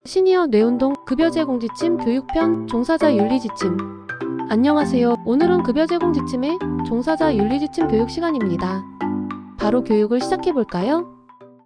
시니어 뇌운동 급여 제공 지침 교육편 종사자 윤리 지침. 안녕하세요. 오늘은 급여 제공 지침의 종사자 윤리 지침 교육 시간입니다. 바로 교육을 시작해 볼까요?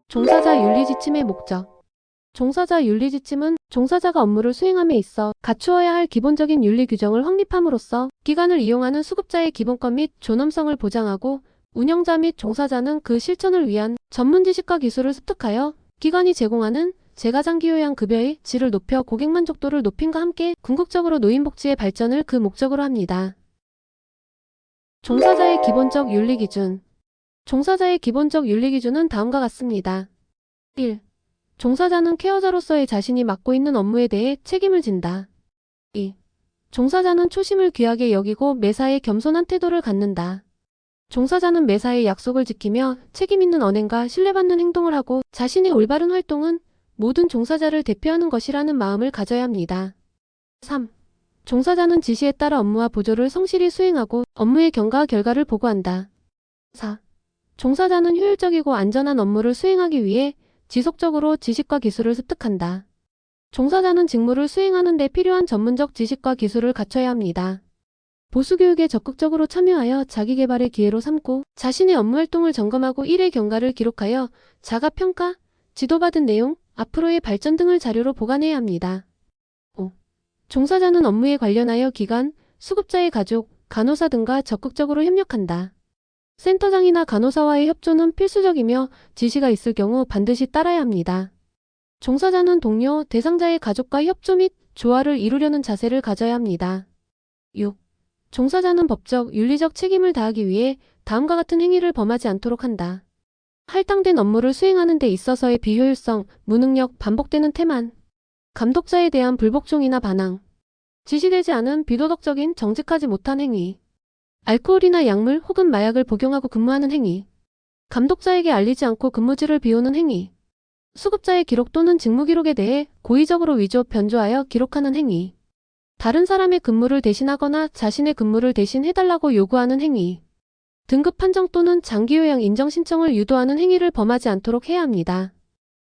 종사자 윤리 지침의 목적. 종사자 윤리 지침은 종사자가 업무를 수행함에 있어 갖추어야 할 기본적인 윤리 규정을 확립함으로써 기관을 이용하는 수급자의 기본권 및 존엄성을 보장하고 운영자 및 종사자는 그 실천을 위한 전문 지식과 기술을 습득하여 기관이 제공하는 재가장기요양 급여의 질을 높여 고객 만족도를 높임과 함께 궁극적으로 노인복지의 발전을 그 목적으로 합니다. 종사자의 기본적 윤리 기준. 종사자의 기본적 윤리 기준은 다음과 같습니다. 1. 종사자는 케어자로서의 자신이 맡고 있는 업무에 대해 책임을 진다. 2. 종사자는 초심을 귀하게 여기고 매사에 겸손한 태도를 갖는다. 종사자는 매사에 약속을 지키며 책임있는 언행과 신뢰받는 행동을 하고 자신의 올바른 활동은 모든 종사자를 대표하는 것이라는 마음을 가져야 합니다. 3. 종사자는 지시에 따라 업무와 보조를 성실히 수행하고 업무의 경과 결과를 보고한다. 4. 종사자는 효율적이고 안전한 업무를 수행하기 위해 지속적으로 지식과 기술을 습득한다. 종사자는 직무를 수행하는 데 필요한 전문적 지식과 기술을 갖춰야 합니다. 보수교육에 적극적으로 참여하여 자기개발의 기회로 삼고 자신의 업무 활동을 점검하고 일의 경과를 기록하여 자가평가, 지도받은 내용, 앞으로의 발전 등을 자료로 보관해야 합니다. 5. 종사자는 업무에 관련하여 기관, 수급자의 가족, 간호사 등과 적극적으로 협력한다. 센터장이나 간호사와의 협조는 필수적이며 지시가 있을 경우 반드시 따라야 합니다. 종사자는 동료, 대상자의 가족과 협조 및 조화를 이루려는 자세를 가져야 합니다. 6. 종사자는 법적, 윤리적 책임을 다하기 위해 다음과 같은 행위를 범하지 않도록 한다. 할당된 업무를 수행하는 데 있어서의 비효율성, 무능력, 반복되는 태만, 감독자에 대한 불복종이나 반항, 지시되지 않은 비도덕적인 정직하지 못한 행위, 알코올이나 약물 혹은 마약을 복용하고 근무하는 행위, 감독자에게 알리지 않고 근무지를 비우는 행위, 수급자의 기록 또는 직무기록에 대해 고의적으로 위조, 변조하여 기록하는 행위, 다른 사람의 근무를 대신하거나 자신의 근무를 대신 해달라고 요구하는 행위, 등급 판정 또는 장기요양 인정 신청을 유도하는 행위를 범하지 않도록 해야 합니다.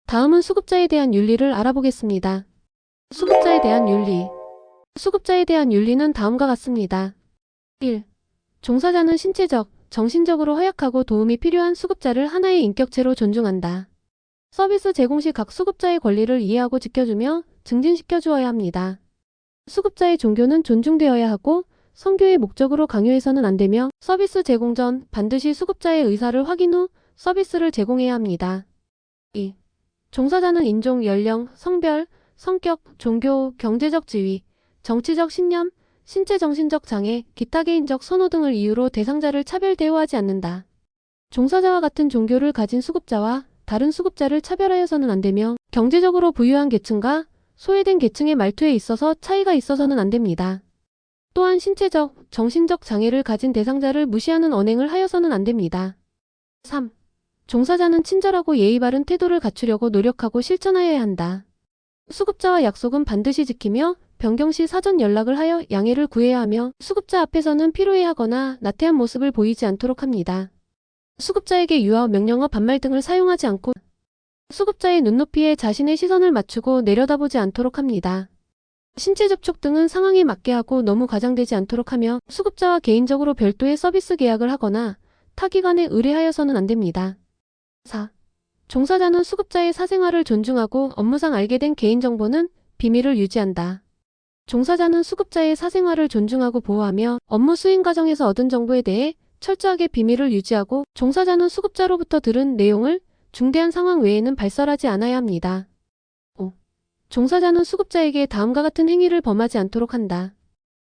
다음은 수급자에 대한 윤리를 알아보겠습니다. 수급자에 대한 윤리. 수급자에 대한 윤리는 다음과 같습니다. 1. 종사자는 신체적, 정신적으로 허약하고 도움이 필요한 수급자를 하나의 인격체로 존중한다. 서비스 제공 시 각 수급자의 권리를 이해하고 지켜주며 증진시켜 주어야 합니다. 수급자의 종교는 존중되어야 하고 선교의 목적으로 강요해서는 안 되며 서비스 제공 전 반드시 수급자의 의사를 확인 후 서비스를 제공해야 합니다. 2. 종사자는 인종, 연령, 성별, 성격, 종교, 경제적 지위, 정치적 신념, 신체 정신적 장애, 기타 개인적 선호 등을 이유로 대상자를 차별 대우하지 않는다. 종사자와 같은 종교를 가진 수급자와 다른 수급자를 차별하여서는 안 되며 경제적으로 부유한 계층과 소외된 계층의 말투에 있어서 차이가 있어서는 안 됩니다. 또한 신체적, 정신적 장애를 가진 대상자를 무시하는 언행을 하여서는 안 됩니다. 3. 종사자는 친절하고 예의 바른 태도를 갖추려고 노력하고 실천하여야 한다. 수급자와 약속은 반드시 지키며 변경 시 사전 연락을 하여 양해를 구해야 하며 수급자 앞에서는 피로해하거나 나태한 모습을 보이지 않도록 합니다. 수급자에게 유아, 명령어, 반말 등을 사용하지 않고 수급자의 눈높이에 자신의 시선을 맞추고 내려다보지 않도록 합니다. 신체 접촉 등은 상황에 맞게 하고 너무 과장되지 않도록 하며 수급자와 개인적으로 별도의 서비스 계약을 하거나 타 기관에 의뢰하여서는 안 됩니다. 4. 종사자는 수급자의 사생활을 존중하고 업무상 알게 된 개인정보는 비밀을 유지한다. 종사자는 수급자의 사생활을 존중하고 보호하며 업무 수행 과정에서 얻은 정보에 대해 철저하게 비밀을 유지하고 종사자는 수급자로부터 들은 내용을 중대한 상황 외에는 발설하지 않아야 합니다. 5. 종사자는 수급자에게 다음과 같은 행위를 범하지 않도록 한다.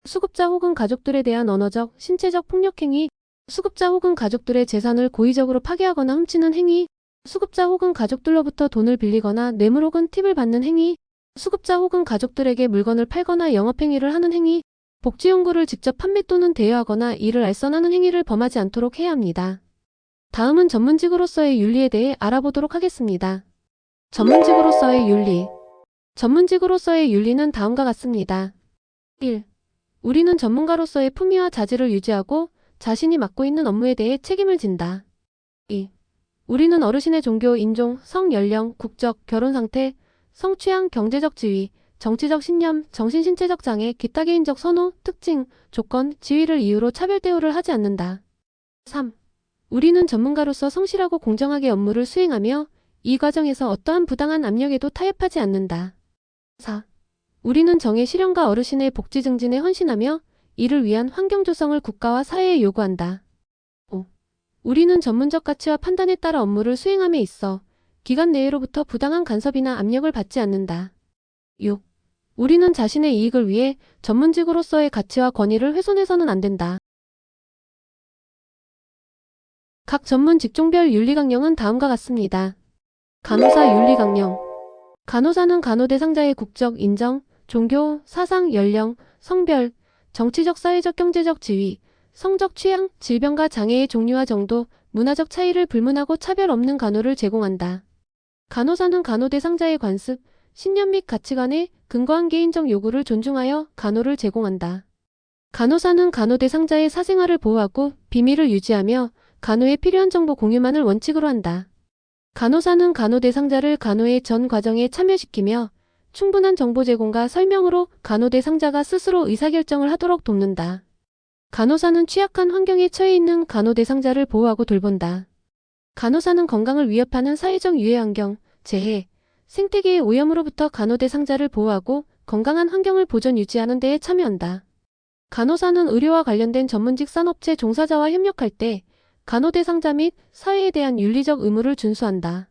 수급자 혹은 가족들에 대한 언어적, 신체적 폭력행위, 수급자 혹은 가족들의 재산을 고의적으로 파괴하거나 훔치는 행위, 수급자 혹은 가족들로부터 돈을 빌리거나 뇌물 혹은 팁을 받는 행위, 수급자 혹은 가족들에게 물건을 팔거나 영업행위를 하는 행위, 복지용구를 직접 판매 또는 대여하거나 이를 알선하는 행위를 범하지 않도록 해야 합니다. 다음은 전문직으로서의 윤리에 대해 알아보도록 하겠습니다. 전문직으로서의 윤리. 전문직으로서의 윤리는 다음과 같습니다. 1. 우리는 전문가로서의 품위와 자질을 유지하고 자신이 맡고 있는 업무에 대해 책임을 진다. 2. 우리는 어르신의 종교, 인종, 성, 연령, 국적, 결혼 상태, 성취향, 경제적 지위, 정치적 신념, 정신신체적 장애, 기타 개인적 선호, 특징, 조건, 지위를 이유로 차별 대우를 하지 않는다. 3. 우리는 전문가로서 성실하고 공정하게 업무를 수행하며 이 과정에서 어떠한 부당한 압력에도 타협하지 않는다. 4. 우리는 정의 실현과 어르신의 복지 증진에 헌신하며 이를 위한 환경 조성을 국가와 사회에 요구한다. 5. 우리는 전문적 가치와 판단에 따라 업무를 수행함에 있어 기관 내외로부터 부당한 간섭이나 압력을 받지 않는다. 6. 우리는 자신의 이익을 위해 전문직으로서의 가치와 권위를 훼손해서는 안 된다. 각 전문 직종별 윤리 강령은 다음과 같습니다. 간호사 윤리 강령. 간호사는 간호 대상자의 국적, 인정, 종교, 사상, 연령, 성별, 정치적, 사회적, 경제적 지위, 성적 취향, 질병과 장애의 종류와 정도, 문화적 차이를 불문하고 차별 없는 간호를 제공한다. 간호사는 간호 대상자의 관습, 신념 및 가치관에 근거한 개인적 요구를 존중하여 간호를 제공한다. 간호사는 간호 대상자의 사생활을 보호하고 비밀을 유지하며 간호에 필요한 정보 공유만을 원칙으로 한다. 간호사는 간호 대상자를 간호의 전 과정에 참여시키며 충분한 정보 제공과 설명으로 간호 대상자가 스스로 의사결정을 하도록 돕는다. 간호사는 취약한 환경에 처해 있는 간호 대상자를 보호하고 돌본다. 간호사는 건강을 위협하는 사회적 유해 환경, 재해, 생태계의 오염으로부터 간호 대상자를 보호하고 건강한 환경을 보존 유지하는 데에 참여한다. 간호사는 의료와 관련된 전문직 산업체 종사자와 협력할 때 간호 대상자 및 사회에 대한 윤리적 의무를 준수한다.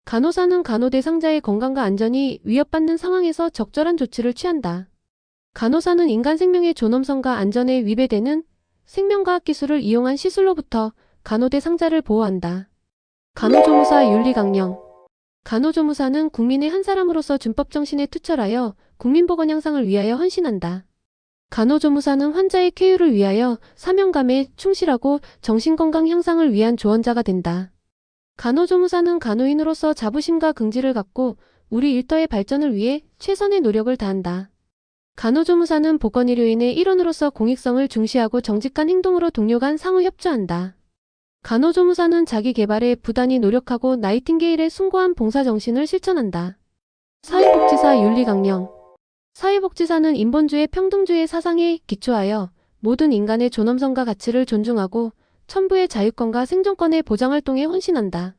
간호사는 간호 대상자의 건강과 안전이 위협받는 상황에서 적절한 조치를 취한다. 간호사는 인간 생명의 존엄성과 안전에 위배되는 생명과학 기술을 이용한 시술로부터 간호 대상자를 보호한다. 간호조무사 윤리강령. 간호조무사는 국민의 한 사람으로서 준법 정신에 투철하여 국민보건 향상을 위하여 헌신한다. 간호조무사는 환자의 쾌유를 위하여 사명감에 충실하고 정신건강 향상을 위한 조언자가 된다. 간호조무사는 간호인으로서 자부심과 긍지를 갖고 우리 일터의 발전을 위해 최선의 노력을 다한다. 간호조무사는 보건의료인의 일원으로서 공익성을 중시하고 정직한 행동으로 동료 간 상호 협조한다. 간호조무사는 자기 개발에 부단히 노력하고 나이팅게일의 숭고한 봉사정신을 실천한다. 사회복지사 윤리강령. 사회복지사는 인본주의 평등주의 사상에 기초하여 모든 인간의 존엄성과 가치를 존중하고 천부의 자유권과 생존권의 보장활동에 헌신한다.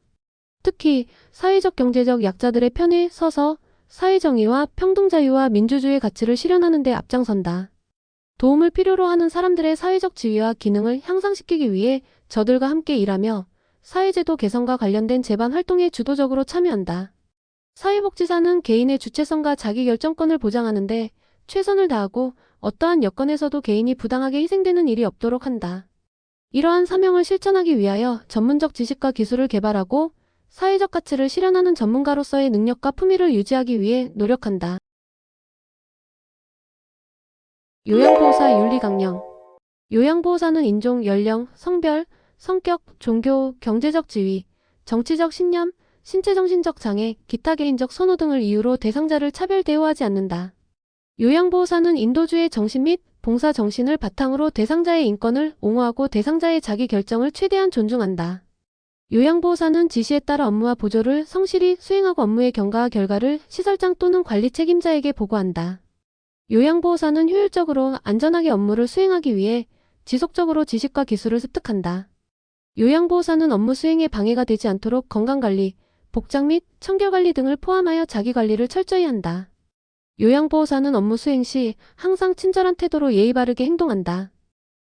특히 사회적 경제적 약자들의 편에 서서 사회정의와 평등자유와 민주주의 가치를 실현하는 데 앞장선다. 도움을 필요로 하는 사람들의 사회적 지위와 기능을 향상시키기 위해 저들과 함께 일하며 사회제도 개선과 관련된 제반 활동에 주도적으로 참여한다. 사회복지사는 개인의 주체성과 자기결정권을 보장하는 데 최선을 다하고 어떠한 여건에서도 개인이 부당하게 희생되는 일이 없도록 한다. 이러한 사명을 실천하기 위하여 전문적 지식과 기술을 개발하고 사회적 가치를 실현하는 전문가로서의 능력과 품위를 유지하기 위해 노력한다. 요양보호사 윤리강령. 요양보호사는 인종, 연령, 성별, 성격, 종교, 경제적 지위, 정치적 신념, 신체정신적 장애, 기타 개인적 선호 등을 이유로 대상자를 차별 대우하지 않는다. 요양보호사는 인도주의 정신 및 봉사 정신을 바탕으로 대상자의 인권을 옹호하고 대상자의 자기 결정을 최대한 존중한다. 요양보호사는 지시에 따라 업무와 보조를 성실히 수행하고 업무의 경과와 결과를 시설장 또는 관리 책임자에게 보고한다. 요양보호사는 효율적으로 안전하게 업무를 수행하기 위해 지속적으로 지식과 기술을 습득한다. 요양보호사는 업무 수행에 방해가 되지 않도록 건강관리, 복장 및 청결관리 등을 포함하여 자기관리를 철저히 한다. 요양보호사는 업무 수행 시 항상 친절한 태도로 예의 바르게 행동한다.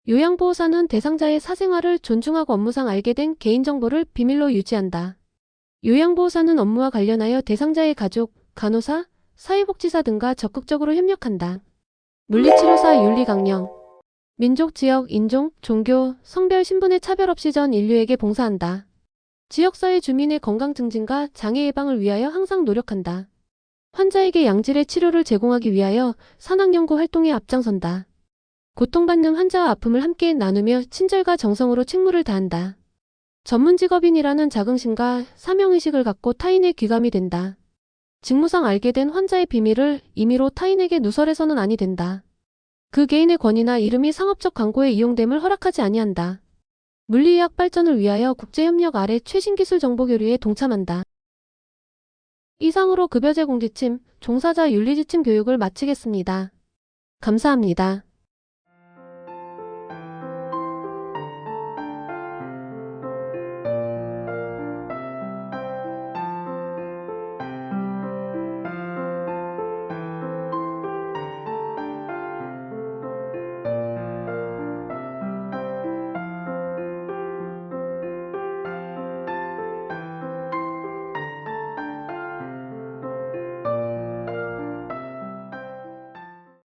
요양보호사는 대상자의 사생활을 존중하고 업무상 알게 된 개인정보를 비밀로 유지한다. 요양보호사는 업무와 관련하여 대상자의 가족, 간호사, 사회복지사 등과 적극적으로 협력한다. 물리치료사 윤리강령. 민족, 지역, 인종, 종교, 성별, 신분의 차별 없이 전 인류에게 봉사한다. 지역사회 주민의 건강 증진과 장애 예방을 위하여 항상 노력한다. 환자에게 양질의 치료를 제공하기 위하여 산학연구 활동에 앞장선다. 고통받는 환자와 아픔을 함께 나누며 친절과 정성으로 책무를 다한다. 전문직업인이라는 자긍심과 사명의식을 갖고 타인의 귀감이 된다. 직무상 알게 된 환자의 비밀을 임의로 타인에게 누설해서는 아니 된다. 그 개인의 권위나 이름이 상업적 광고에 이용됨을 허락하지 아니한다. 물리의학 발전을 위하여 국제협력 아래 최신 기술 정보 교류에 동참한다. 이상으로 급여제 공지침, 종사자 윤리지침 교육을 마치겠습니다. 감사합니다.